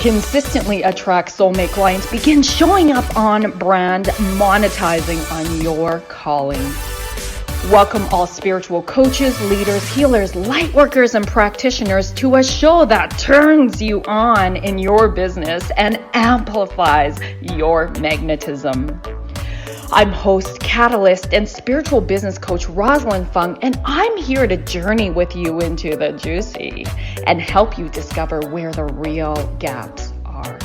Consistently attract soulmate clients. Begin showing up on brand, monetizing on your calling. Welcome all spiritual coaches, leaders, healers, light workers, and practitioners to a show that turns you on in your business and amplifies your magnetism. I'm host, catalyst, and spiritual business coach Rosalyn Fung, and I'm here to journey with you into the juicy and help you discover where the real gaps are.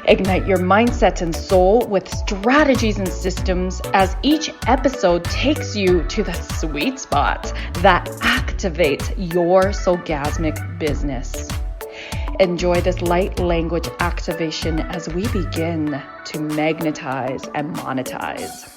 Ignite your mindset and soul with strategies and systems as each episode takes you to the sweet spot that activates your soulgasmic business. Enjoy this light language activation as we begin to magnetize and monetize.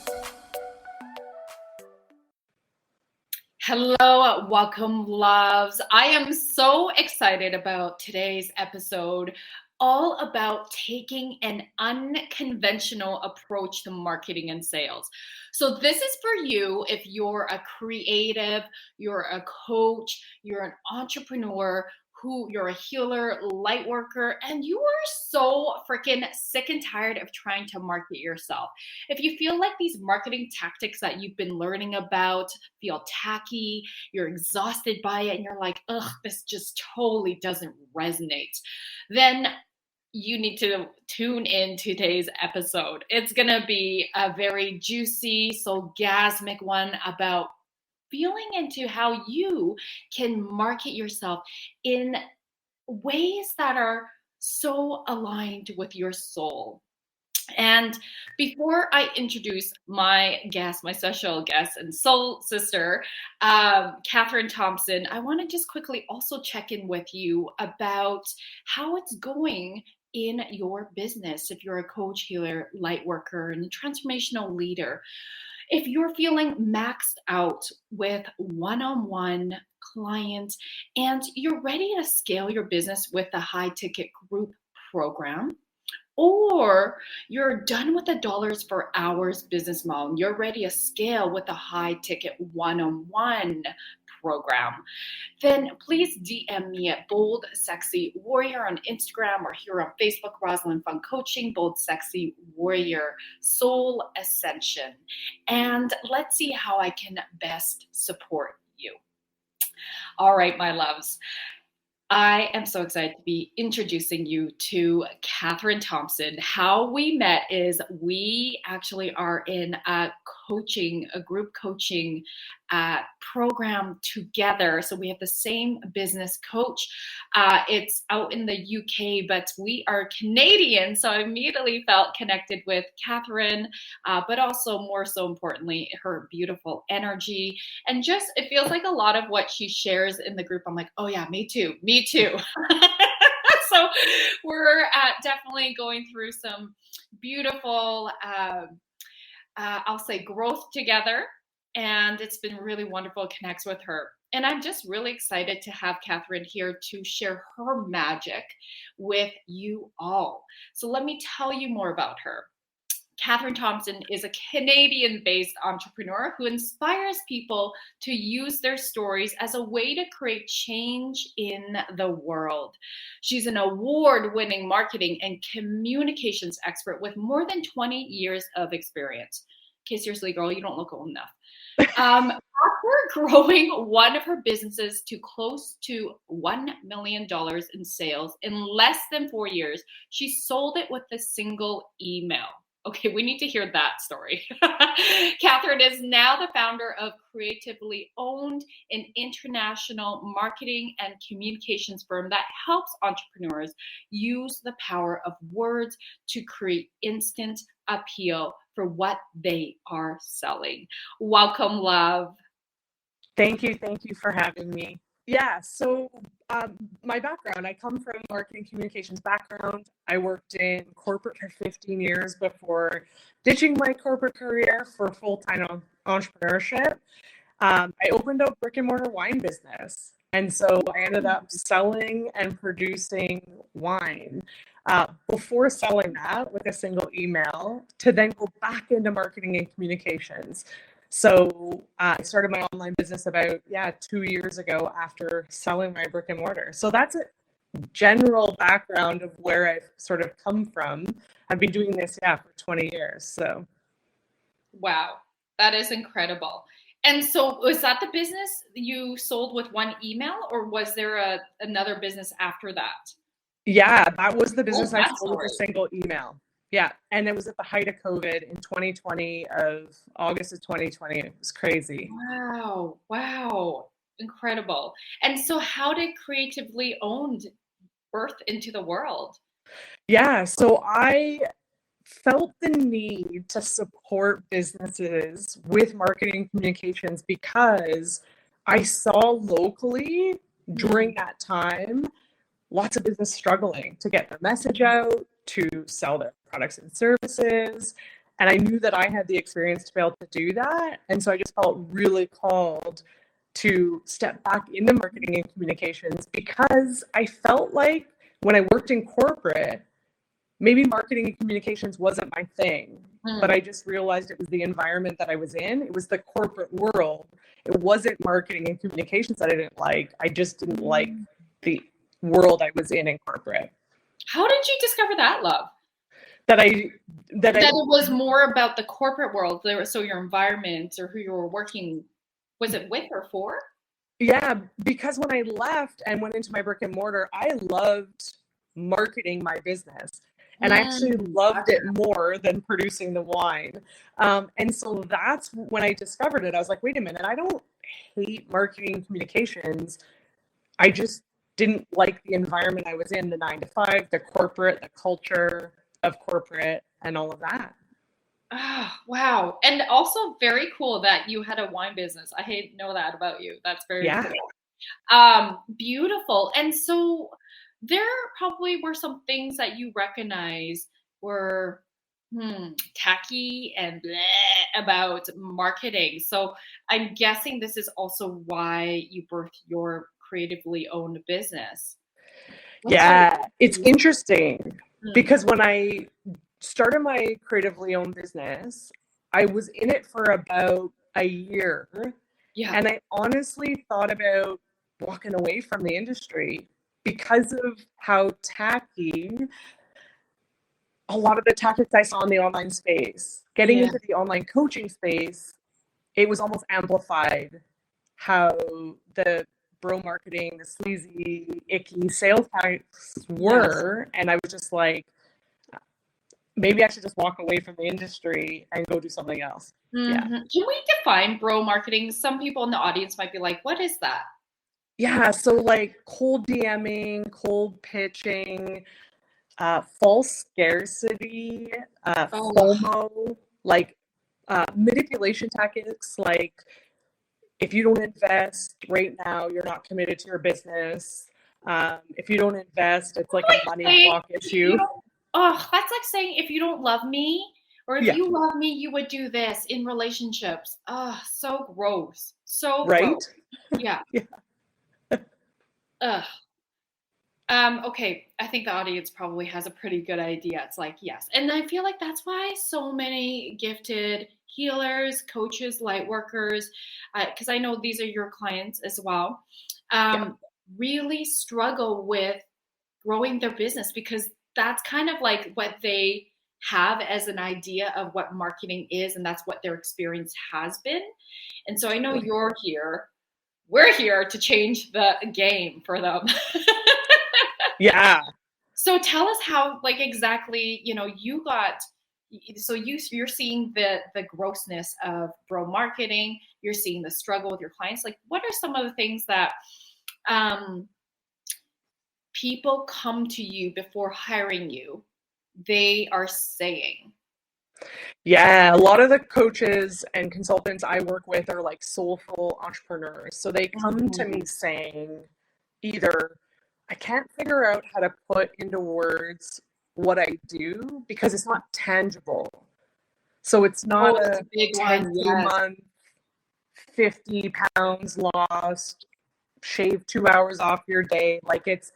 Hello, welcome loves. I am so excited about today's episode, all about taking an unconventional approach to marketing and sales. So this is for you if you're a creative, you're a coach, you're an entrepreneur, you're a healer, light worker, and you are so freaking sick and tired of trying to market yourself. If you feel like these marketing tactics that you've been learning about feel tacky, you're exhausted by it, and you're like, ugh, this just totally doesn't resonate, then you need to tune in today's episode. It's gonna be a very juicy, soulgasmic one about feeling into how you can market yourself in ways that are so aligned with your soul. And before I introduce my guest, my special guest and soul sister, Kathryn Thompson, I want to just quickly also check in with you about how it's going in your business. If you're a coach, healer, light worker, and a transformational leader, if you're feeling maxed out with one-on-one clients and you're ready to scale your business with a high-ticket group program, or you're done with the dollars for hours business model and you're ready to scale with a high-ticket one-on-one program, then please DM me at Boldsexywarrior on Instagram or here on Facebook, Rosalyn Fung Coaching, Boldsexywarrior Soul Ascension. And let's see how I can best support you. All right, my loves. I am so excited to be introducing you to Kathryn Thompson. How we met is we actually are in a group coaching program together. So we have the same business coach. It's out in the UK, but we are Canadian. So I immediately felt connected with Kathryn, but also more so importantly, her beautiful energy. And just, it feels like a lot of what she shares in the group. I'm like, oh yeah, me too. So we're definitely going through some beautiful, I'll say growth together. And it's been really wonderful to connect with her. And I'm just really excited to have Kathryn here to share her magic with you all. So let me tell you more about her. Kathryn Thompson is a Canadian-based entrepreneur who inspires people to use their stories as a way to create change in the world. She's an award-winning marketing and communications expert with more than 20 years of experience. Okay, seriously, girl, you don't look old enough. After growing one of her businesses to close to $1 million in sales in less than 4 years, she sold it with a single email. Okay, we need to hear that story. Kathryn is now the founder of Creatively Owned, an international marketing and communications firm that helps entrepreneurs use the power of words to create instant appeal for what they are selling. Welcome, love. Thank you for having me. Yeah, so my background, I come from marketing communications background. I worked in corporate for 15 years before ditching my corporate career for full-time entrepreneurship. I opened a brick and mortar wine business. And so I ended up selling and producing wine. Before selling that with a single email to then go back into marketing and communications. So I started my online business about 2 years ago after selling my brick and mortar. So that's it. general background of where I've sort of come from, I've been doing this, for 20 years. So. Wow, that is incredible. And so was that the business you sold with one email, or was there another business after that? Yeah, that was the business I that sold with a single email. Yeah, and it was at the height of COVID in 2020, of August of 2020. It was crazy. Wow, incredible. And so how did Creatively Owned birth into the world? Yeah, so I felt the need to support businesses with marketing communications because I saw locally during that time lots of business struggling to get their message out, to sell their products and services. And I knew that I had the experience to be able to do that. And so I just felt really called to step back into marketing and communications, because I felt like when I worked in corporate, maybe marketing and communications wasn't my thing, but I just realized it was the environment that I was in. It was the corporate world. It wasn't marketing and communications that I didn't like. I just didn't like the world I was in corporate. How did you discover that, love? That it was more about the corporate world. So your environment or who you were working, was it with or for? Yeah, because when I left and went into my brick and mortar, I loved marketing my business. And I actually loved it more than producing the wine. And so that's when I discovered it. I was like, wait a minute, I don't hate marketing and communications. I just didn't like the environment I was in, the 9-to-5, the corporate, the culture of corporate, and all of that. Oh, wow. And also very cool that you had a wine business. I know that about you. That's very cool. Beautiful. And so there probably were some things that you recognize were tacky and bleh about marketing. So I'm guessing this is also why you birthed your Creatively Owned business. It's interesting because when I started my Creatively Owned business, I was in it for about a year. Yeah. And I honestly thought about walking away from the industry because of how tacky a lot of the tactics I saw in the online space. Getting into the online coaching space, it was almost amplified how the bro marketing, the sleazy, icky sales tactics were. And I was just like, maybe I should just walk away from the industry and go do something else. Yeah. Can we define bro marketing? Some people in the audience might be like, what is that? Yeah. So like cold DMing, cold pitching, false scarcity, FOMO, like manipulation tactics, like if you don't invest right now, you're not committed to your business. If you don't invest, it's like a money block issue. That's like saying if you don't love me, or if you love me, you would do this in relationships. So gross. So gross. Yeah. Okay, I think the audience probably has a pretty good idea. It's like, yes. And I feel like that's why so many gifted healers, coaches, light workers, because I know these are your clients as well, really struggle with growing their business, because that's kind of like what they have as an idea of what marketing is, and that's what their experience has been. And so I know we're here to change the game for them. Yeah. So tell us how, like, exactly, you got, so you're seeing the grossness of bro marketing, you're seeing the struggle with your clients. Like, what are some of the things that people come to you before hiring you, they are saying? Yeah, a lot of the coaches and consultants I work with are like soulful entrepreneurs. So they come to me saying either, I can't figure out how to put into words what I do because it's not tangible. So it's not a big 10-month, 50 pounds lost, shave 2 hours off your day. Like, it's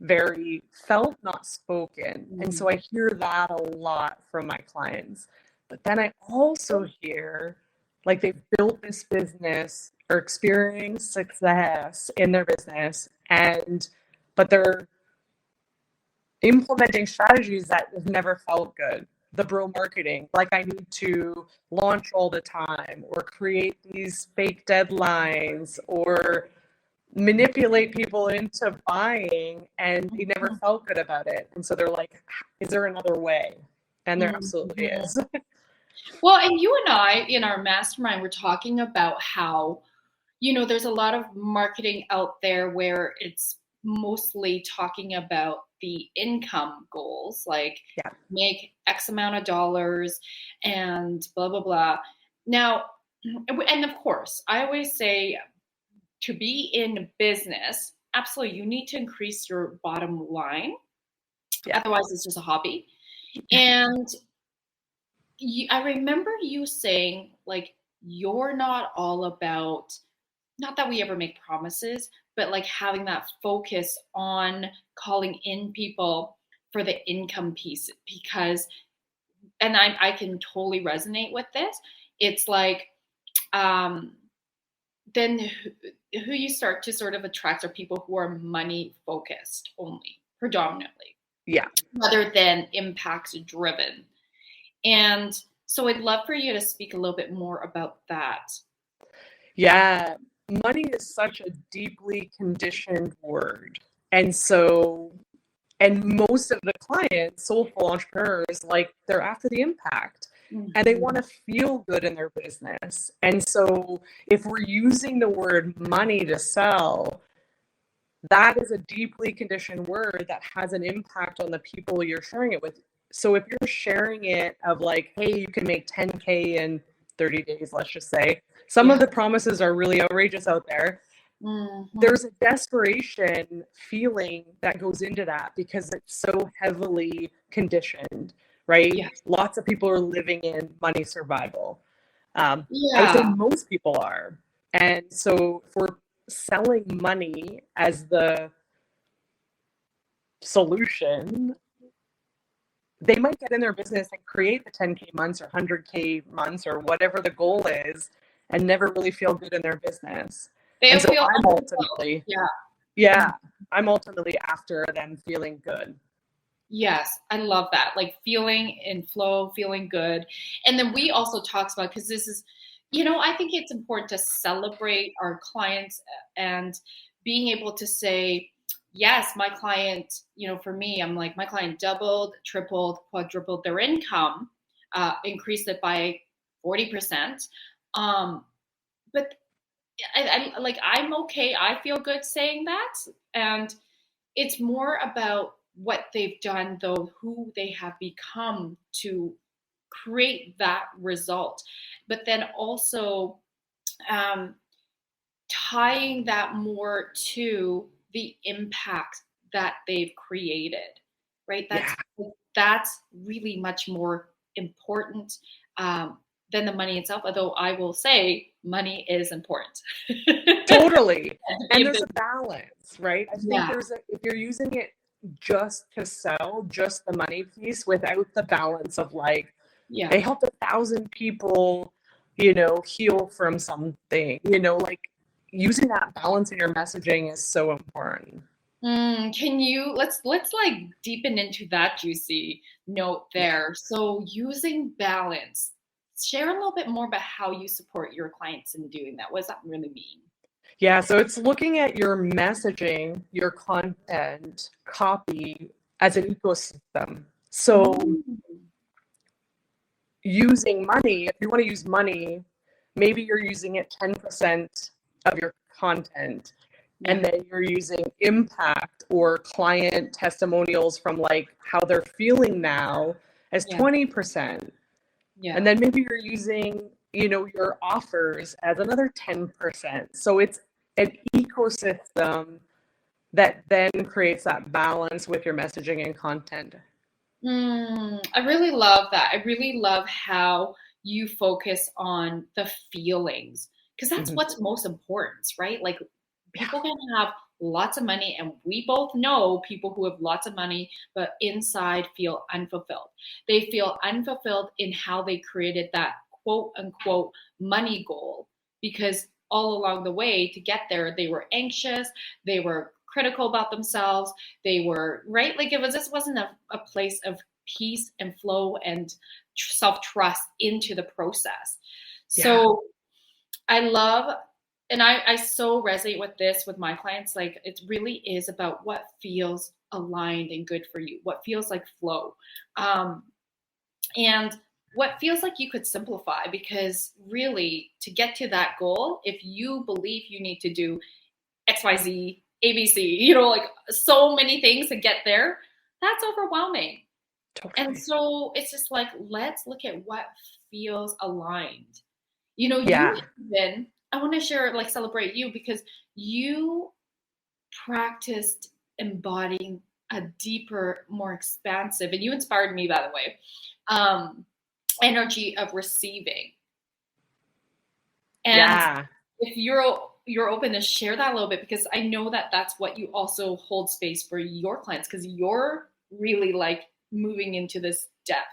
very felt, not spoken. And so I hear that a lot from my clients. But then I also hear like they've built this business or experienced success in their business, but they're implementing strategies that have never felt good. The bro marketing, like I need to launch all the time or create these fake deadlines or manipulate people into buying, and they never felt good about it. And so they're like, is there another way? And there absolutely is. Well, and you and I in our mastermind, we're talking about how, there's a lot of marketing out there where it's mostly talking about the income goals, like make X amount of dollars and blah, blah, blah. Now, and of course, I always say to be in business, absolutely, you need to increase your bottom line. Yeah. Otherwise, it's just a hobby. And I remember you saying, like, you're not all about, not that we ever make promises, but like having that focus on calling in people for the income piece, because, and I can totally resonate with this. It's like, then who you start to sort of attract are people who are money focused only, predominantly. Yeah. Rather than impact driven. And so I'd love for you to speak a little bit more about that. Yeah. Money is such a deeply conditioned word. And so, and most of the clients, soulful entrepreneurs, like they're after the impact. And they want to feel good in their business. And so if we're using the word money to sell, that is a deeply conditioned word that has an impact on the people you're sharing it with. So if you're sharing it of like, hey, you can make 10K in 30 days, let's just say, some of the promises are really outrageous out there. There's a desperation feeling that goes into that because it's so heavily conditioned. Right? Yeah. Lots of people are living in money survival. I would say most people are. And so if we're selling money as the solution, they might get in their business and create the 10K months or 100K months or whatever the goal is and never really feel good in their business. And so I'm ultimately, I'm ultimately after them feeling good. Yes, I love that. Like feeling in flow, feeling good. And then we also talked about, because this is, I think it's important to celebrate our clients and being able to say, yes, my client, for me, I'm like, my client doubled, tripled, quadrupled their income, increased it by 40%. But I'm okay. I feel good saying that. And it's more about what they've done, though, who they have become to create that result. But then also tying that more to the impact that they've created, right? That's really much more important than the money itself, although I will say money is important. Totally. And there's a balance, right? I think if you're using it just to sell, just the money piece without the balance of like, they helped 1,000 people, heal from something, like using that balance in your messaging is so important. Can you, let's like deepen into that juicy note there. So using balance, share a little bit more about how you support your clients in doing that. What does that really mean? Yeah, so it's looking at your messaging, your content, copy as an ecosystem. So using money, if you want to use money, maybe you're using it 10% of your content, and then you're using impact or client testimonials from like how they're feeling now as 20%. And then maybe you're using, your offers as another 10%. So it's an ecosystem that then creates that balance with your messaging and content. I really love that. I really love how you focus on the feelings, because that's what's most important, right? Like people can have lots of money, and we both know people who have lots of money, but inside feel unfulfilled. They feel unfulfilled in how they created that quote unquote money goal, because all along the way to get there, they were anxious, they were critical about themselves. They were, right? Like this wasn't a place of peace and flow and self-trust into the process. So I love, and I so resonate with this with my clients. Like it really is about what feels aligned and good for you, what feels like flow. And what feels like you could simplify, because really to get to that goal, if you believe you need to do XYZ, ABC, like so many things to get there, that's overwhelming. Totally. And so it's just like, let's look at what feels aligned. You even, I want to share, like celebrate you, because you practiced embodying a deeper, more expansive, and you inspired me, by the way, energy of receiving. And if you're open to share that a little bit, because I know that that's what you also hold space for your clients, because you're really like moving into this depth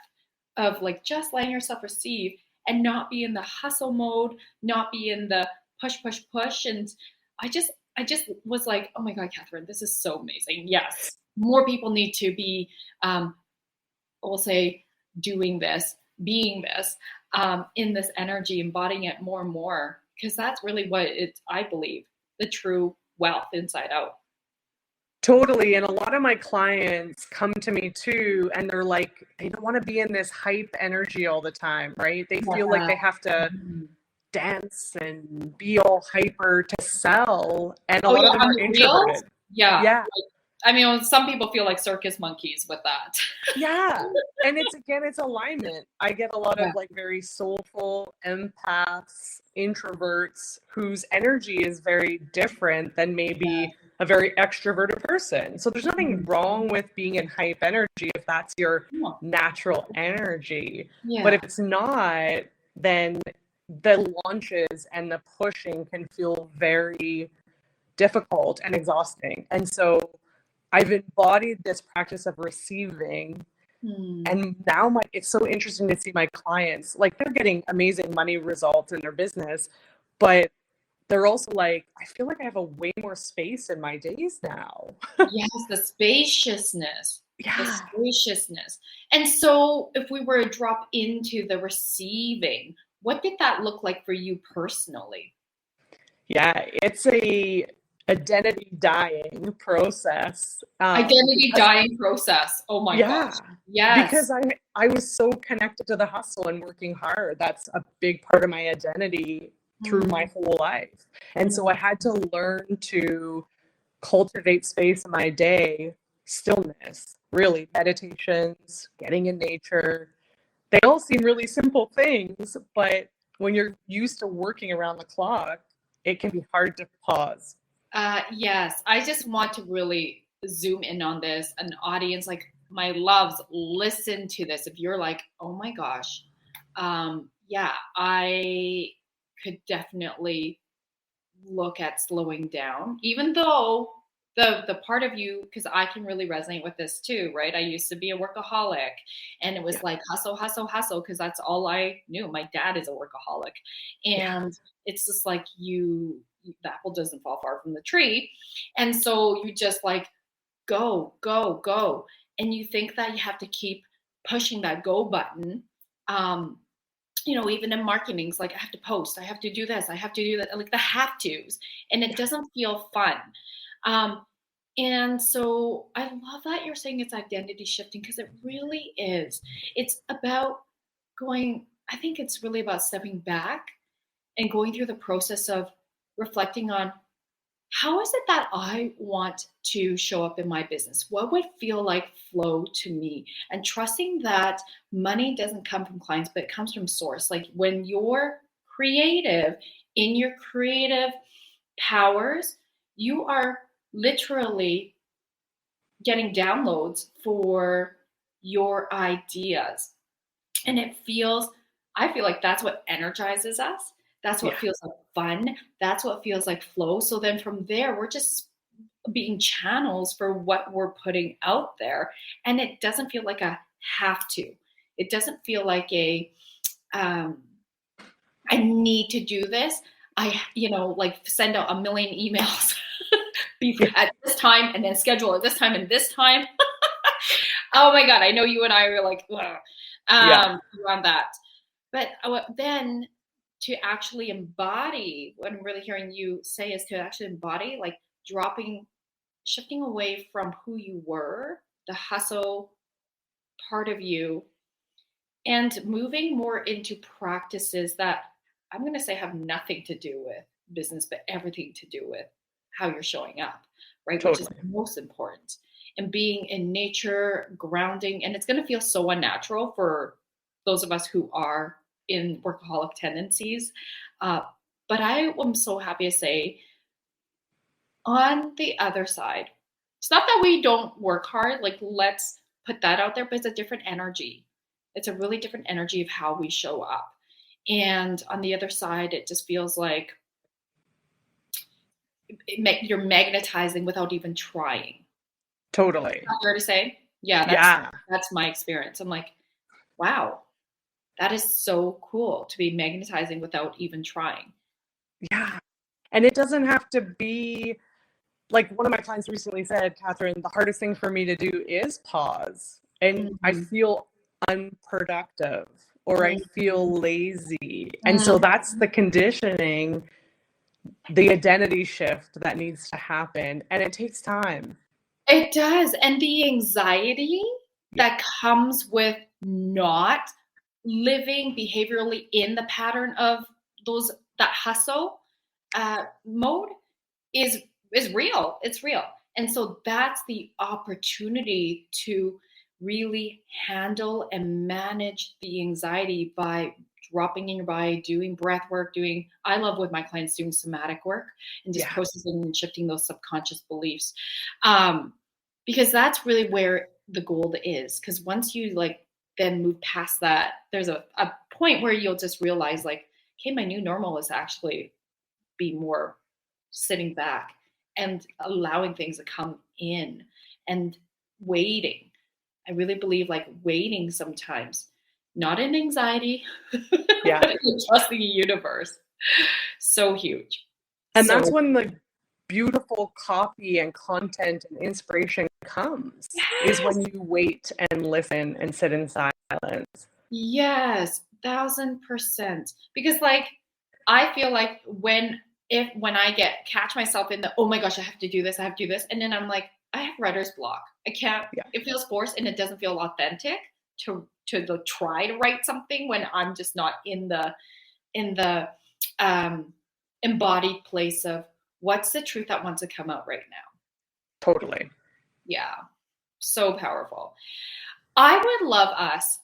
of like just letting yourself receive and not be in the hustle mode, not be in the push, push, push. And I just was like, oh my God, Kathryn, this is so amazing. Yes, more people need to be, we'll say, doing this, being this, in this energy, embodying it more and more, because that's really what I believe, the true wealth inside out. Totally. And a lot of my clients come to me too, and they're like, they don't want to be in this hype energy all the time, right? They feel like they have to dance and be all hyper to sell. And a lot of them are introverted. Yeah. I mean, some people feel like circus monkeys with that. And it's alignment. I get a lot of like very soulful empaths, introverts, whose energy is very different than maybe a very extroverted person. So there's nothing wrong with being in hype energy if that's your natural energy. But if it's not, then the launches and the pushing can feel very difficult and exhausting. And so I've embodied this practice of receiving. And now it's so interesting to see my clients, like they're getting amazing money results in their business, but they're also like, I feel like I have a way more space in my days now. Yes, the spaciousness. The spaciousness. And so if we were to drop into the receiving, what did that look like for you personally? It's a identity dying process. Dying process. Oh my gosh. Yes. Because I was so connected to the hustle and working hard. That's a big part of my identity through my whole life. And so I had to learn to cultivate space in my day, stillness, really, meditations, getting in nature. They all seem really simple things, but when you're used to working around the clock, it can be hard to pause. Yes, I just want to really zoom in on this. An audience, like my loves, listen to this. If you're like, oh my gosh, I could definitely look at slowing down, even though the part of you, because I can really resonate with this too, right? I used to be a workaholic, and it was like hustle, hustle, hustle, because that's all I knew. My dad is a workaholic, and it's just like the apple doesn't fall far from the tree. And so you just like go, go, go. And you think that you have to keep pushing that go button. Even in marketing, it's like, I have to post, I have to do this, I have to do that, like the have tos, and it doesn't feel fun. And so I love that you're saying it's identity shifting, because it really is. It's about I think it's really about stepping back and going through the process of reflecting on, how is it that I want to show up in my business? What would feel like flow to me? And trusting that money doesn't come from clients, but it comes from source. Like when you're creative, in your creative powers, you are literally getting downloads for your ideas. And I feel like that's what energizes us. That's what feels like fun. That's what feels like flow. So then from there, we're just being channels for what we're putting out there. And it doesn't feel like a have to. It doesn't feel like I need to do this. Like send out a million emails at this this time and then schedule at this time and this time. Oh my God. I know you and I were like, on that. But then to actually embody, what I'm really hearing you say is to actually embody, like shifting away from who you were, the hustle part of you, and moving more into practices that I'm going to say have nothing to do with business, but everything to do with how you're showing up, right? Totally. Which is the most important. And being in nature, grounding, and it's going to feel so unnatural for those of us who are in workaholic tendencies. But I am so happy to say, on the other side, it's not that we don't work hard, like let's put that out there, but it's a different energy. It's a really different energy of how we show up. And on the other side, it just feels like you're magnetizing without even trying. Totally. Is that fair to say? Yeah, that's my experience. I'm like, wow, that is so cool to be magnetizing without even trying. Yeah. And it doesn't have to be like one of my clients recently said, Kathryn, the hardest thing for me to do is pause. And I feel unproductive or I feel lazy. And so that's the conditioning, the identity shift that needs to happen. And it takes time. It does. And the anxiety that comes with not living behaviorally in the pattern of that hustle mode is real. It's real. And so that's the opportunity to really handle and manage the anxiety by dropping in your body, doing breath work, I love with my clients doing somatic work and just processing and shifting those subconscious beliefs. Because that's really where the gold is. Because once you then move past that, there's a point where you'll just realize okay, my new normal is actually be more sitting back and allowing things to come in and waiting. I really believe waiting sometimes, not in anxiety, but in trusting the universe. So huge. And that's when the beautiful copy and content and inspiration comes, is when you wait and listen and sit in silence. Yes, 1000%. Because I feel like when I catch myself in the, oh my gosh, I have to do this, and then I'm like, I have writer's block. I can't, it feels forced and it doesn't feel authentic to try to write something when I'm just not in the embodied place of what's the truth that wants to come out right now. Totally. Yeah. So powerful. I would love us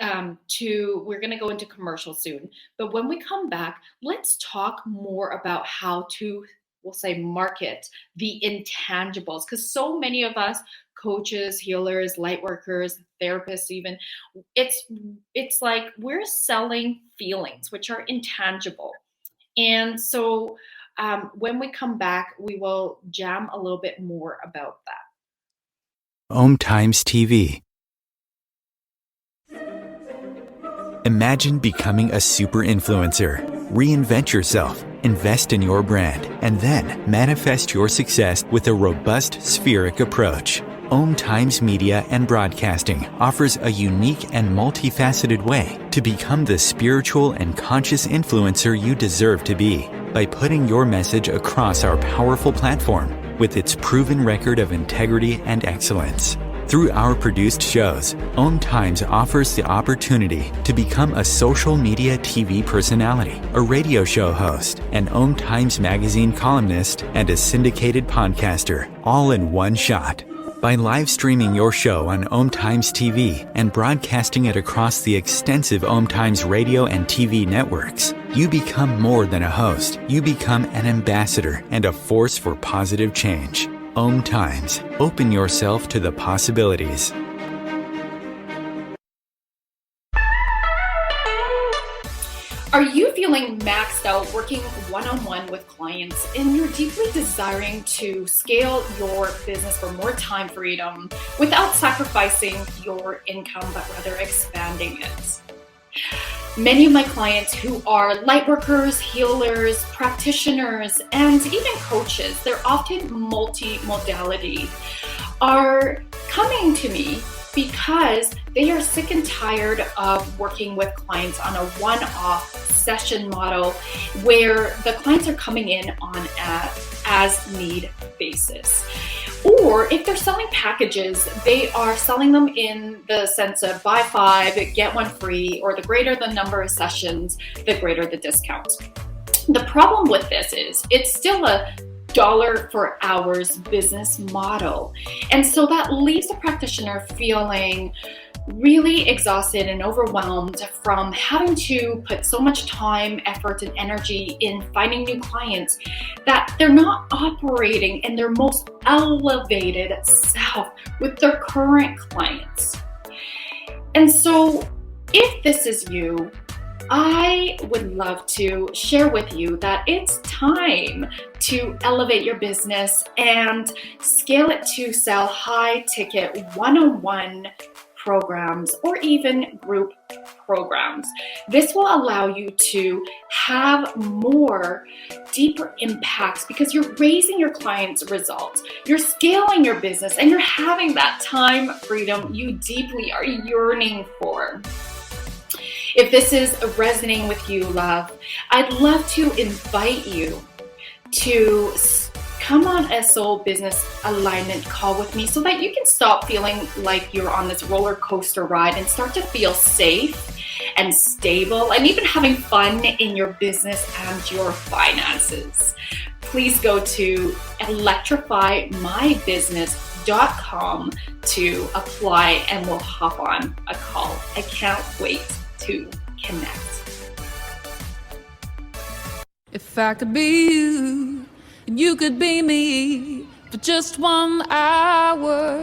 we're going to go into commercial soon, but when we come back, let's talk more about how to, we'll say, market the intangibles. Because so many of us, coaches, healers, light workers, therapists even, it's like we're selling feelings, which are intangible. And so when we come back, we will jam a little bit more about that. OMTimes TV. Imagine becoming a super influencer. Reinvent yourself, invest in your brand, and then manifest your success with a robust spheric approach. OMTimes Media and Broadcasting offers a unique and multifaceted way to become the spiritual and conscious influencer you deserve to be by putting your message across our powerful platform with its proven record of integrity and excellence. Through our produced shows, OMTimes offers the opportunity to become a social media TV personality, a radio show host, an OMTimes magazine columnist, and a syndicated podcaster, all in one shot. By live streaming your show on OMTimes TV and broadcasting it across the extensive OMTimes radio and TV networks, you become more than a host. You become an ambassador and a force for positive change. OMTimes. Open yourself to the possibilities. Are you feeling maxed out working one-on-one with clients and you're deeply desiring to scale your business for more time freedom without sacrificing your income, but rather expanding it? Many of my clients who are light workers, healers, practitioners, and even coaches, they're often multi-modality, are coming to me because they are sick and tired of working with clients on a one-off session model where the clients are coming in on an as-need basis. Or if they're selling packages, they are selling them in the sense of buy 5, get 1 free, or the greater the number of sessions, the greater the discount. The problem with this is it's still a dollar for hours business model. And so that leaves the practitioner feeling really exhausted and overwhelmed from having to put so much time, effort, and energy in finding new clients that they're not operating in their most elevated self with their current clients. And so if this is you, I would love to share with you that it's time to elevate your business and scale it to sell high ticket one-on-one programs or even group programs. This will allow you to have more deeper impacts because you're raising your clients' results, you're scaling your business, and you're having that time freedom you deeply are yearning for. If this is resonating with you, love, I'd love to invite you to come on a soul business alignment call with me so that you can stop feeling like you're on this roller coaster ride and start to feel safe and stable and even having fun in your business and your finances. Please go to electrifymybusiness.com to apply and we'll hop on a call. I can't wait to connect. If I could be you and you could be me for just 1 hour,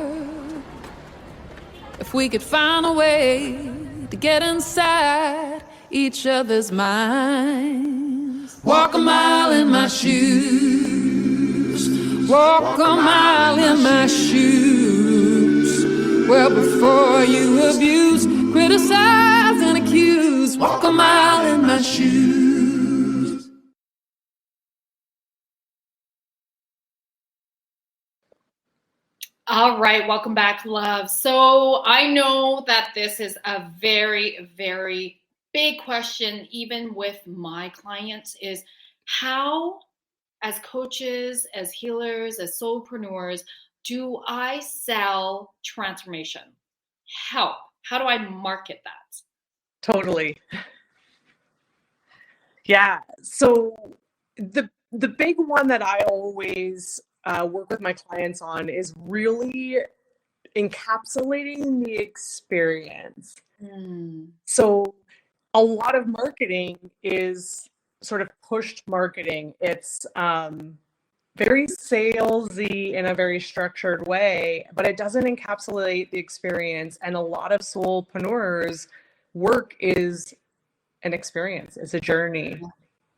if we could find a way to get inside each other's minds, walk a mile in my shoes, walk a mile in my shoes. Well, before you abuse, criticize and accuse, walk a mile in my shoes. All right, welcome back, love. So I know that this is a very, very big question, even with my clients, is how, as coaches, as healers, as soulpreneurs, do I sell transformation? Help. How do I market that? Totally. Yeah. So the big one that I always work with my clients on is really encapsulating the experience. So a lot of marketing is sort of pushed marketing. It's very salesy in a very structured way, but it doesn't encapsulate the experience. And a lot of soulpreneurs' work is an experience. It's a journey.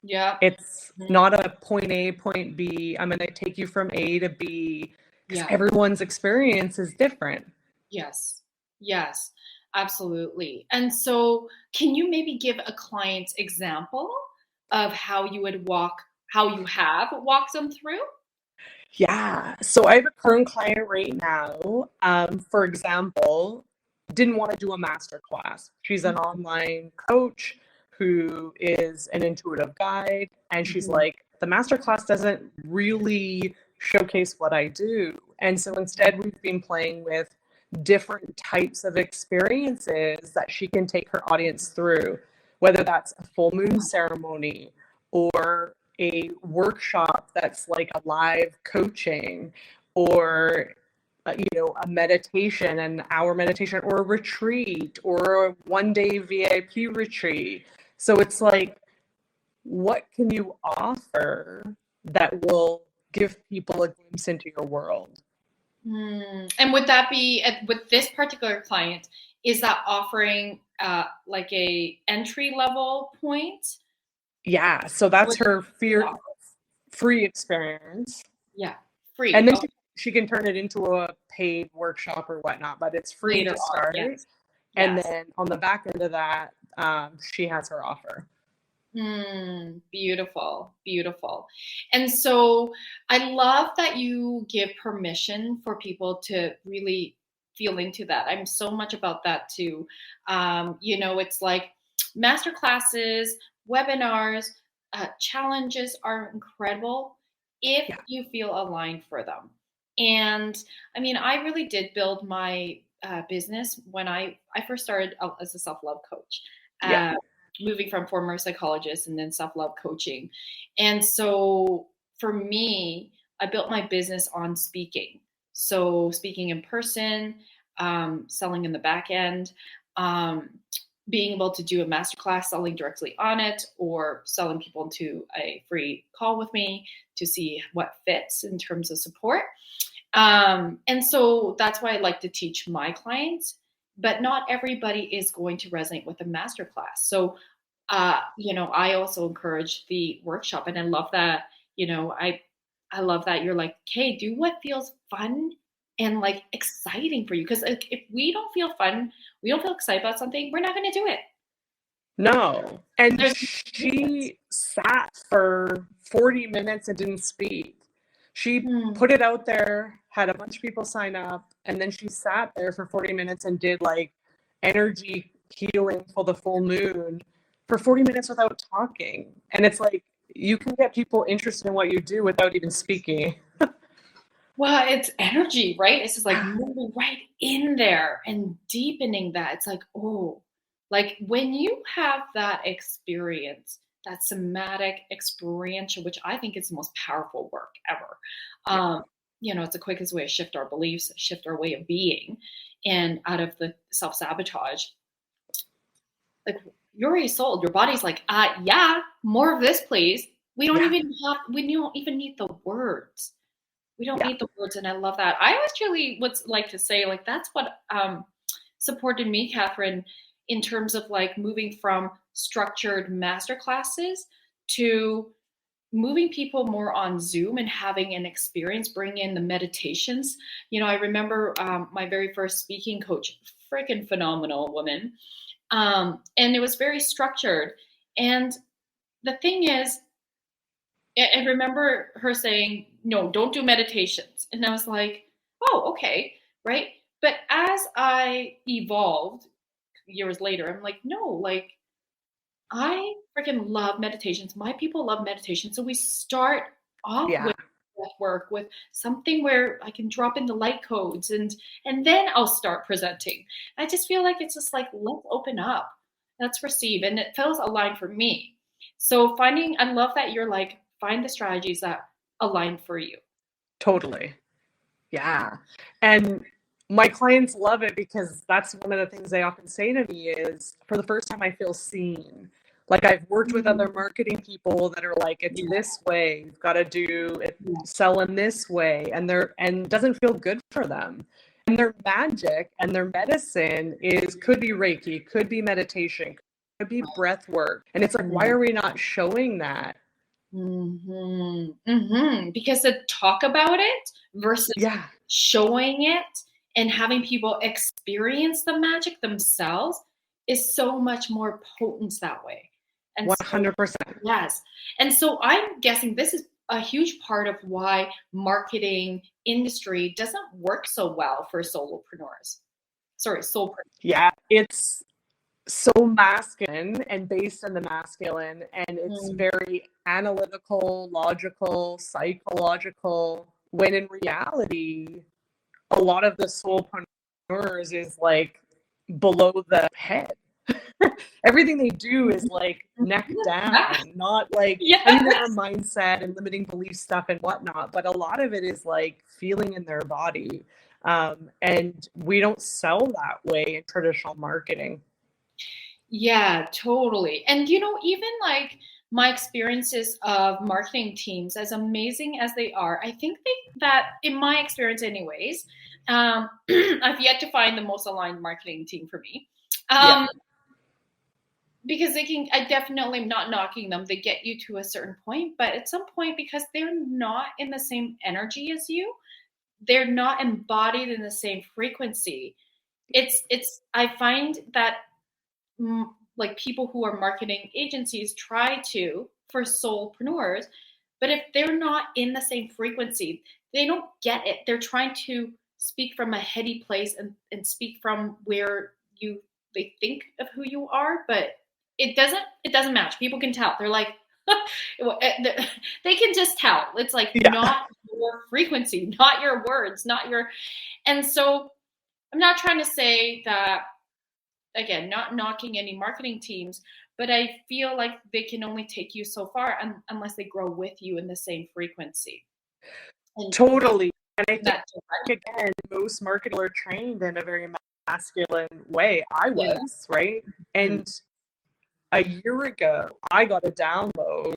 Yeah. It's not a point A, point B. I'm going to take you from A to B because everyone's experience is different. Yes. Yes, absolutely. And so can you maybe give a client's example of how you have walked them through? Yeah. So I have a current client right now, for example, didn't want to do a masterclass. She's an online coach who is an intuitive guide. And she's like, the masterclass doesn't really showcase what I do. And so instead, we've been playing with different types of experiences that she can take her audience through, whether that's a full moon ceremony or a workshop that's like a live coaching, or a meditation, an hour meditation, or a retreat, or a 1-day VIP retreat. So it's like, what can you offer that will give people a glimpse into your world? And would that be with this particular client? Is that offering like a entry level point? Yeah, so that's her free experience. Yeah, free. And then she can turn it into a paid workshop or whatnot, but it's free to start. Yes. And then on the back end of that, she has her offer. Beautiful, beautiful. And so I love that you give permission for people to really feel into that. I'm so much about that too. It's like master classes, webinars, challenges are incredible if you feel aligned for them. And I mean, I really did build my business when I first started as a self-love coach. Moving from former psychologist and then self-love coaching. And so for me, I built my business on speaking. So speaking in person, selling in the back end, being able to do a masterclass, selling directly on it, or selling people into a free call with me to see what fits in terms of support. And so that's why I like to teach my clients. But not everybody is going to resonate with a masterclass. So, I also encourage the workshop, and I love that. I love that you're like, hey, do what feels fun and like exciting for you. Because if we don't feel fun, we don't feel excited about something, we're not going to do it. No, and she sat for 40 minutes and didn't speak. She put it out there, had a bunch of people sign up, and then she sat there for 40 minutes and did like energy healing for the full moon for 40 minutes without talking. And it's like, you can get people interested in what you do without even speaking. Well, it's energy, right? It's just like moving right in there and deepening that. It's like, oh, like when you have that experience, that somatic experiential, which I think is the most powerful work ever. It's the quickest way to shift our beliefs, shift our way of being, and out of the self-sabotage. Like you're already sold. Your body's like, more of this, please. We don't even need the words. We don't need the words. And I love that. I actually would like to say, like, that's what supported me, Kathryn, in terms of like moving from structured master classes to moving people more on Zoom and having an experience, bring in the meditations. I remember my very first speaking coach, freaking phenomenal woman. And it was very structured. And the thing is, I remember her saying, no, don't do meditations. And I was like, oh, okay, right? But as I evolved years later, I'm like, no, like, I freaking love meditations. My people love meditation. So we start off with work, with something where I can drop in the light codes and then I'll start presenting. I just feel like it's just like, let's open up, let's receive. And it feels aligned for me. So I love that you're like, find the strategies that align for you. Totally. Yeah. And my clients love it because that's one of the things they often say to me is, for the first time, I feel seen. Like I've worked with other marketing people that are like, it's this way, you've got to do it, sell in this way. And doesn't feel good for them. And their magic and their medicine could be Reiki, could be meditation, could be breath work. And it's like, why are we not showing that? Because to talk about it versus showing it and having people experience the magic themselves is so much more potent that way. And 100%. Yes. And so I'm guessing this is a huge part of why marketing industry doesn't work so well for soulpreneurs. Yeah, it's so masculine and based on the masculine, and it's very analytical, logical, psychological, when in reality, a lot of the soulpreneurs is like below the head. Everything they do is like neck down, not like I mean, there are mindset and limiting belief stuff and whatnot, but a lot of it is like feeling in their body. And we don't sell that way in traditional marketing. Yeah, totally. And even like my experiences of marketing teams, as amazing as they are, I think that in my experience anyways, I've yet to find the most aligned marketing team for me. Because I definitely am not knocking them. They get you to a certain point, but at some point, because they're not in the same energy as you, they're not embodied in the same frequency. I find that like people who are marketing agencies try to for soulpreneurs, but if they're not in the same frequency, they don't get it. They're trying to speak from a heady place and speak from where they think of who you are, but it doesn't match. People can tell. They're like, they can just tell. It's like not your frequency, not your words, not your. And so I'm not trying to say that, again, not knocking any marketing teams, but I feel like they can only take you so far unless they grow with you in the same frequency. And totally. And I think, again, most marketers are trained in a very masculine way. I was, right? And a year ago, I got a download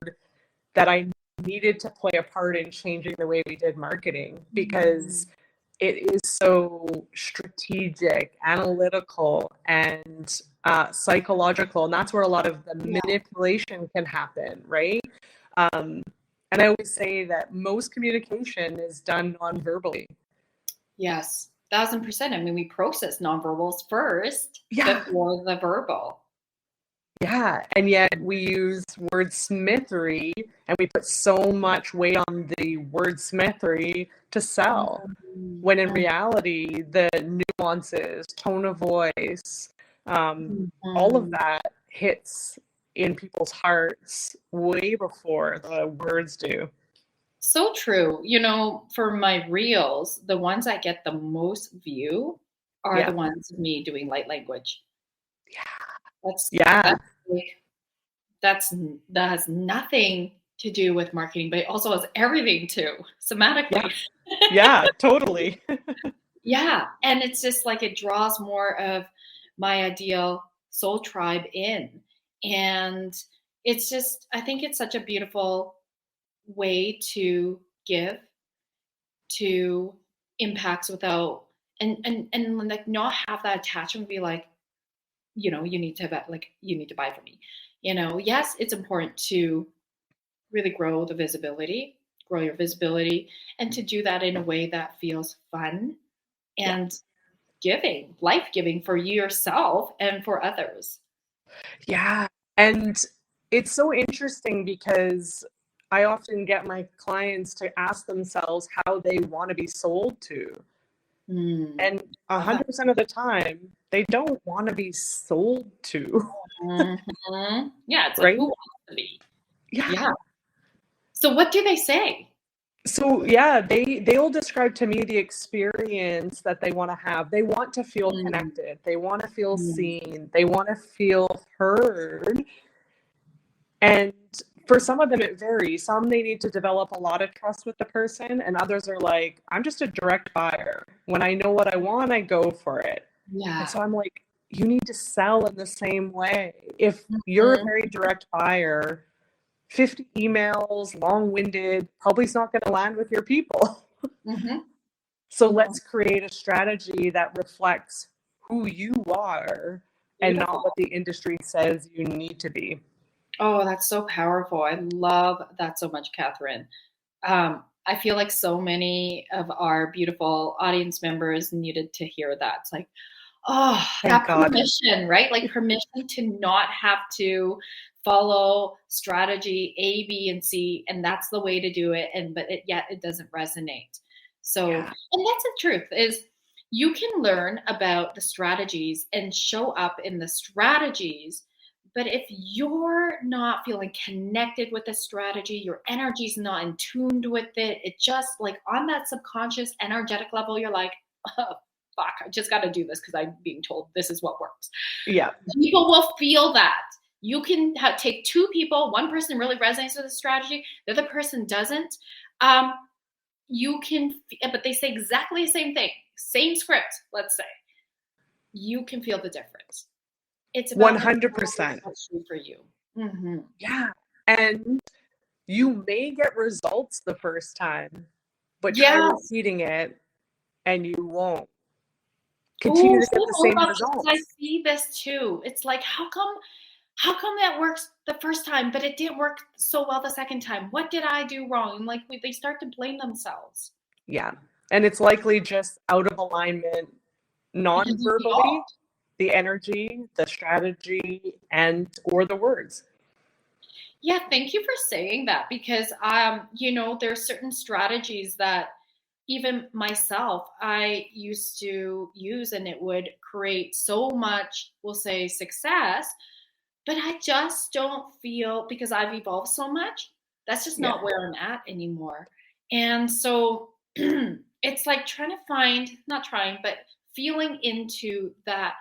that I needed to play a part in changing the way we did marketing, because it is so strategic, analytical, and psychological. And that's where a lot of the manipulation can happen, right? And I always say that most communication is done non-verbally. Yes, 1,000%. I mean, we process nonverbals first before the verbal. Yeah, and yet we use wordsmithery, and we put so much weight on the wordsmithery to sell, when in reality, the nuances, tone of voice, all of that hits in people's hearts way before the words do. So true. You know, for my reels, the ones that get the most view are the ones of me doing light language. That has nothing to do with marketing, but it also has everything to somatically. Yeah, totally. And it's just like it draws more of my ideal soul tribe in. And it's just, I think it's such a beautiful way to give to impacts without and like not have that attachment, be like, you know, you need to buy from me. You know, yes, it's important to really grow your visibility, and to do that in a way that feels fun and giving, life-giving for yourself and for others. Yeah. And it's so interesting because I often get my clients to ask themselves how they want to be sold to. And 100% of the time, they don't want to be sold to. Yeah, it's like, who wants to be? Yeah. So what do they say? So they'll describe to me the experience that they want to have. They want to feel connected. They want to feel seen. They want to feel heard. And for some of them, it varies. Some, they need to develop a lot of trust with the person, and others are like, I'm just a direct buyer. When I know what I want, I go for it. Yeah. And so I'm like, you need to sell in the same way. If you're a very direct buyer, 50 emails, long-winded, probably is not going to land with your people. So let's create a strategy that reflects who you are and not what the industry says you need to be. Oh, that's so powerful. I love that so much, Kathryn. I feel like so many of our beautiful audience members needed to hear that. It's like, oh, that permission, right? Like permission to not have to follow strategy A, B, and C, and that's the way to do it. But yet it doesn't resonate. So, and that's the truth, is you can learn about the strategies and show up in the strategies. But if you're not feeling connected with the strategy, your energy's not in tuned with it, it just like on that subconscious energetic level, you're like, oh, fuck, I just got to do this because I'm being told this is what works. Yeah. People will feel that. You can take two people, one person really resonates with the strategy, the other person doesn't. You can, but they say exactly the same thing, same script, let's say. You can feel the difference. It's about 100% for you. Yeah. And you may get results the first time, but try repeating it and you won't continue to get the same results. I see this too. It's like, how come that works the first time, but it didn't work so well the second time? What did I do wrong? And like they start to blame themselves. Yeah. And it's likely just out of alignment non-verbally. the energy, the strategy, or the words. Yeah, thank you for saying that, because there's certain strategies that even myself I used to use, and it would create so much, we'll say, success, but I just don't feel, because I've evolved so much, that's just not where I'm at anymore. And so it's like trying to not trying, but feeling into that,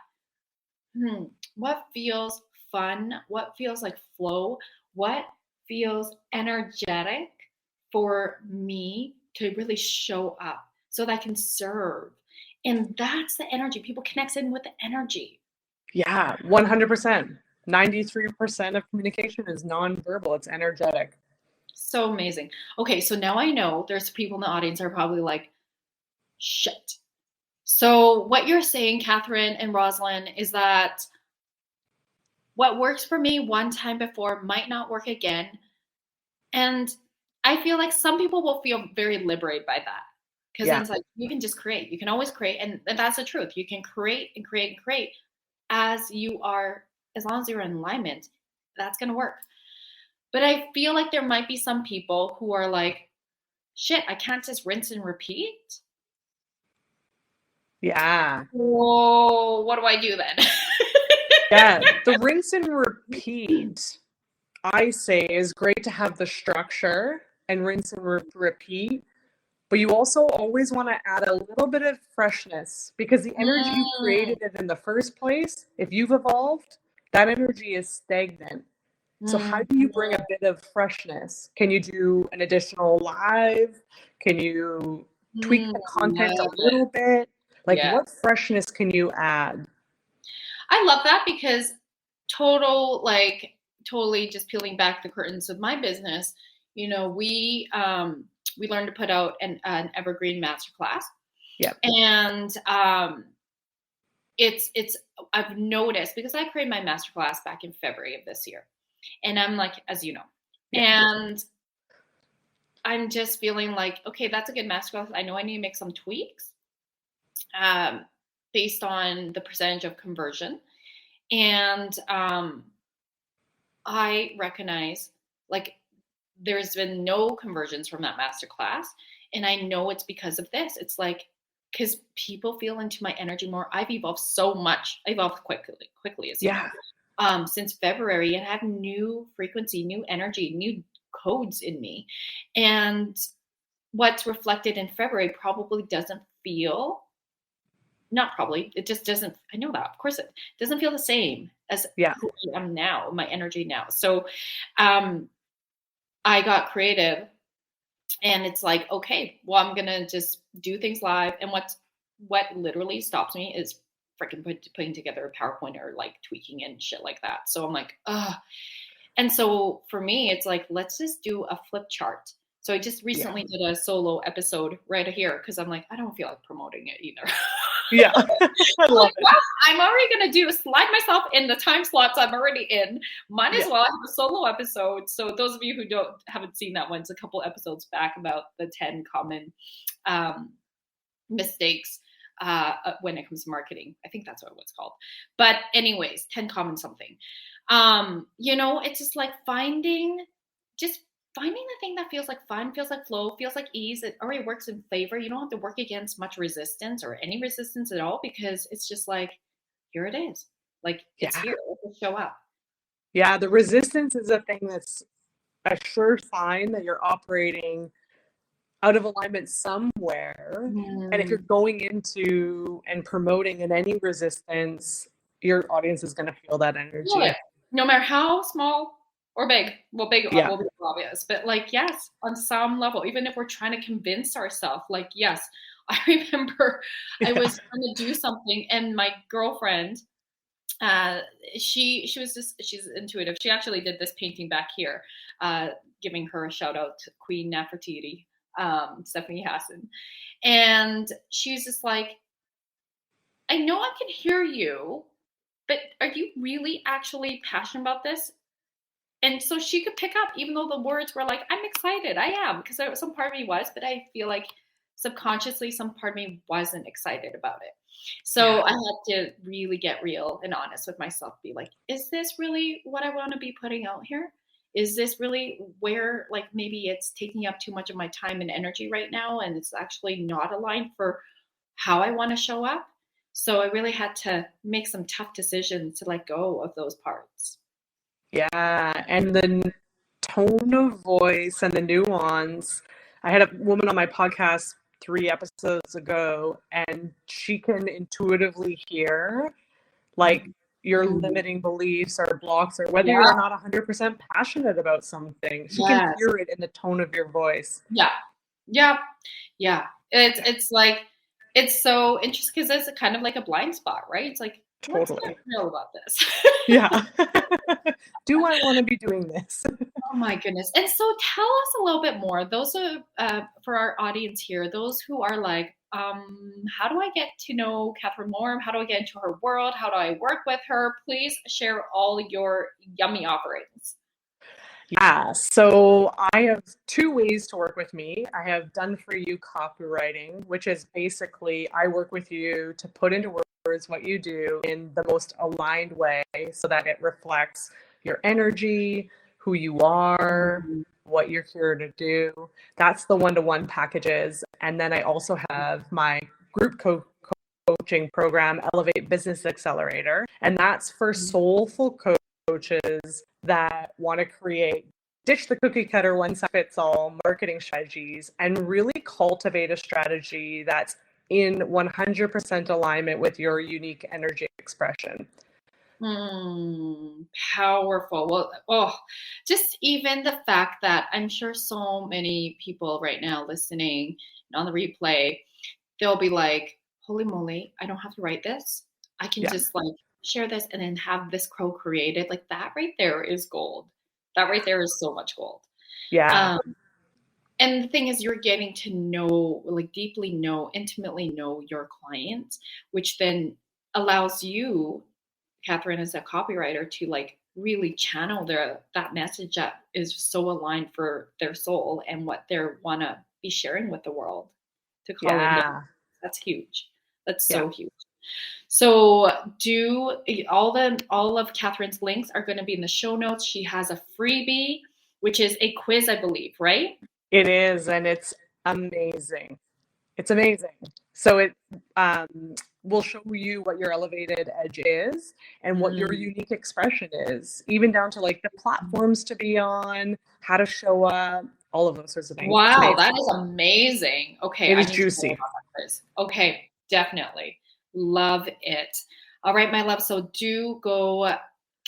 what feels fun, what feels like flow, what feels energetic for me to really show up so that I can serve. And that's the energy. People connect in with the energy. Yeah, 100%. 93% of communication is nonverbal. It's energetic. So amazing. Okay, so now I know there's people in the audience that are probably like, shit. So what you're saying, Kathryn and Rosalyn, is that what works for me one time before might not work again. And I feel like some people will feel very liberated by that. Because then it's like, you can just create. You can always create. And that's the truth. You can create and create and create as long as you're in alignment, that's going to work. But I feel like there might be some people who are like, shit, I can't just rinse and repeat. Yeah. Whoa, what do I do then? Yeah, the rinse and repeat, I say, is great to have the structure and rinse and repeat, but you also always want to add a little bit of freshness, because the energy you created it in the first place, if you've evolved, that energy is stagnant. So how do you bring a bit of freshness? Can you do an additional live? Can you tweak the content a little bit? Like, what freshness can you add? I love that, because totally just peeling back the curtains of my business, we learned to put out an evergreen masterclass. Yeah. And it's I've noticed, because I created my masterclass back in February of this year, and I'm like, as you know, and I'm just feeling like, okay, that's a good masterclass. I know I need to make some tweaks based on the percentage of conversion. And I recognize, like, there's been no conversions from that masterclass. And I know it's because of this. It's like, because people feel into my energy more. I've evolved so much. I evolved quickly as you know. Since February, and I have new frequency, new energy, new codes in me. And what's reflected in February probably doesn't feel, not probably, it just doesn't, I know that, of course, it doesn't feel the same as who I am now, my energy now. So I got creative, and it's like, okay, well, I'm going to just do things live. And what literally stops me is freaking putting together a PowerPoint or like tweaking and shit like that. So I'm like, ugh. And so for me, it's like, let's just do a flip chart. So I just recently did a solo episode right here, because I'm like, I don't feel like promoting it either. Yeah, I love it. Well, I'm already going to slide myself in the time slots I'm already in. Might as well have a solo episode. So those of you who haven't seen that one, it's a couple episodes back about the 10 common mistakes when it comes to marketing. I think that's what it's called. But anyways, 10 common something. It's just like finding the thing that feels like fun, feels like flow, feels like ease. It already works in favor. You don't have to work against much resistance or any resistance at all, because it's just like, here it is. Like, it's here. It'll show up. Yeah, the resistance is a thing that's a sure sign that you're operating out of alignment somewhere. And if you're going into and promoting in any resistance, your audience is going to feel that energy. Yeah. No matter how small or big. Well, big will be obvious, but like, yes, on some level, even if we're trying to convince ourselves, like, yes, I remember I was trying to do something, and my girlfriend, she's intuitive. She actually did this painting back here, giving her a shout out to Queen Nefertiti, Stephanie Hassan. And she's just like, I know I can hear you, but are you really actually passionate about this? And so she could pick up, even though the words were like, I'm excited. I am, because some part of me was, but I feel like subconsciously, some part of me wasn't excited about it. So I had to really get real and honest with myself, be like, is this really what I want to be putting out here? Is this really where, like, maybe it's taking up too much of my time and energy right now, and it's actually not aligned for how I want to show up? So I really had to make some tough decisions to let go of those parts. Yeah, and the tone of voice and the nuance. I had a woman on my podcast 3 episodes ago, and she can intuitively hear like your limiting beliefs or blocks, or whether you're not 100% passionate about something. She can hear it in the tone of your voice. Yeah. It's like, it's so interesting because it's kind of like a blind spot, right? It's like, what's not real about this? Yeah. Do I want to be doing this? Oh my goodness. And so tell us a little bit more. Those are for our audience here, those who are like, how do I get to know Kathryn more? How do I get into her world? How do I work with her? Please share all your yummy offerings. Yeah, so I have 2 ways to work with me. I have done for you copywriting, which is basically I work with you to put into words what you do in the most aligned way so that it reflects your energy, who you are, what you're here to do. That's the one-to-one packages. And then I also have my group coaching program, Elevate Business Accelerator, and that's for soulful coaches that want to ditch the cookie cutter one size fits all marketing strategies and really cultivate a strategy that's in 100% alignment with your unique energy expression. Powerful. Well, just even the fact that I'm sure so many people right now listening on the replay, they'll be like, holy moly, I don't have to write this. I can just like share this and then have this co-created. Like that right there is gold. That right there is so much gold. Yeah. And the thing is, you're getting to know, like deeply know, intimately know your clients, which then allows you, Kathryn, as a copywriter, to like really channel that message that is so aligned for their soul and what they want to be sharing with the world. To call it, that's huge. That's so huge. So all of Kathryn's links are going to be in the show notes. She has a freebie, which is a quiz, I believe, right? It is, and it's amazing. It's amazing. So it will show you what your elevated edge is and what your unique expression is, even down to like the platforms to be on, how to show up, all of those sorts of things. Wow, that is amazing. Okay, it is juicy. Okay, definitely. Love it. All right, my love. So do go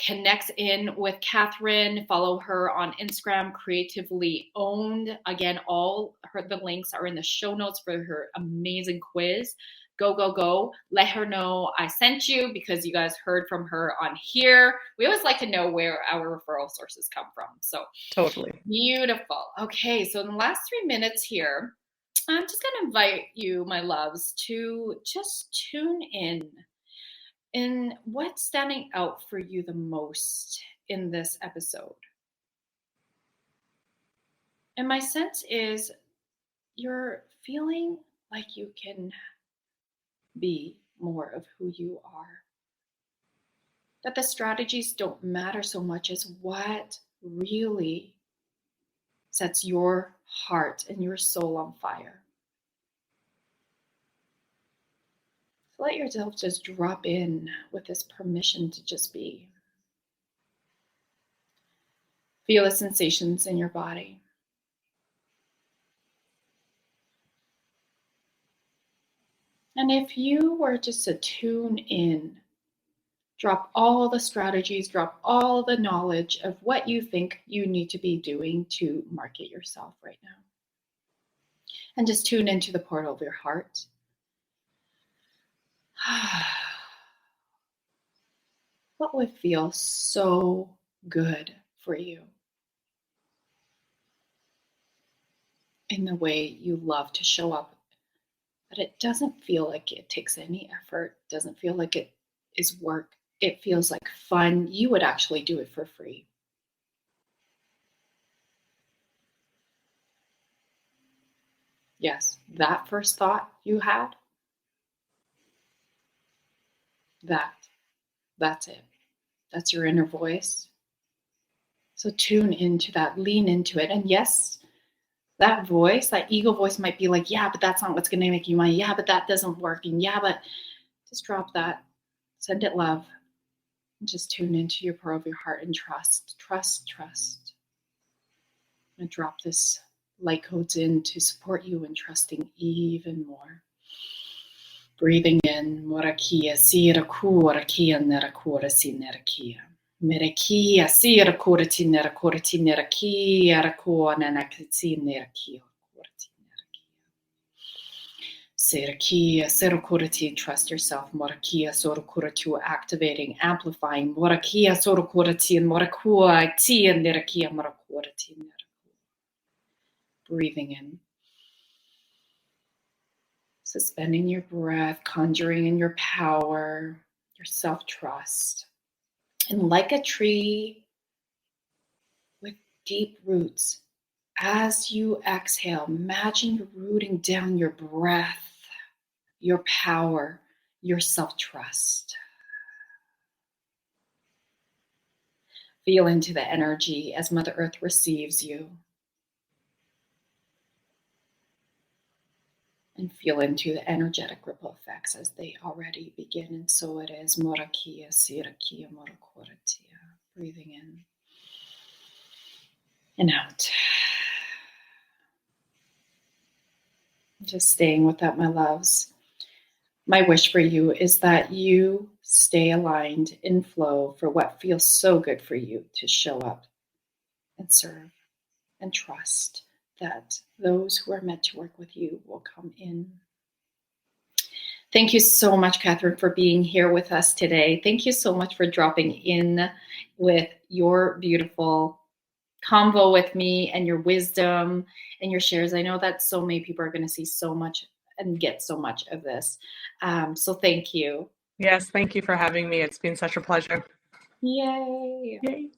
connect in with Kathryn. Follow her on Instagram, Creatively Owned. Again, the links are in the show notes for her amazing quiz. Go. Let her know I sent you because you guys heard from her on here. We always like to know where our referral sources come from. So totally. Beautiful. Okay, so in the last 3 minutes here, I'm just going to invite you, my loves, to just tune in what's standing out for you the most in this episode. And my sense is you're feeling like you can be more of who you are. That the strategies don't matter so much as what really sets your heart and your soul on fire. So let yourself just drop in with this permission to just be. Feel the sensations in your body. And if you were just to tune in, drop all the strategies, drop all the knowledge of what you think you need to be doing to market yourself right now. And just tune into the portal of your heart. What would feel so good for you in the way you love to show up? But it doesn't feel like it takes any effort, doesn't feel like it is work. It feels like fun. You would actually do it for free. Yes, that first thought you had, that's it. That's your inner voice. So tune into that, lean into it. And yes, that voice, that ego voice might be like, yeah, but that's not what's going to make you money. Yeah, but that doesn't work. And yeah, but just drop that. Send it love. And just tune into your pearl of your heart and trust. And drop this light codes in to support you in trusting even more. Breathing in, morakia, sirakura, kia, nerakura, sinerakia. Merekia, sirakura, tinerakura, tinerakia, rakua, nanakitsi, nerakia, Serakia, Serokurati, trust yourself, Morakia, Sorokuratu, activating, amplifying, Morakia, Sorokurati, and Morakua, Ti, and Nerakia, Morakurati, breathing in. Suspending your breath, conjuring in your power, your self-trust. And like a tree with deep roots, as you exhale, imagine you're rooting down your breath, your power, your self-trust. Feel into the energy as Mother Earth receives you. And feel into the energetic ripple effects as they already begin. And so it is. Morakia, Sirakia, Morakoratia. Breathing in and out. Just staying with that, my loves. My wish for you is that you stay aligned in flow for what feels so good for you to show up and serve and trust that those who are meant to work with you will come in. Thank you so much, Kathryn, for being here with us today. Thank you so much for dropping in with your beautiful convo with me and your wisdom and your shares. I know that so many people are going to see so much and get so much of this. So thank you. Yes, thank you for having me. It's been such a pleasure. Yay. Yay.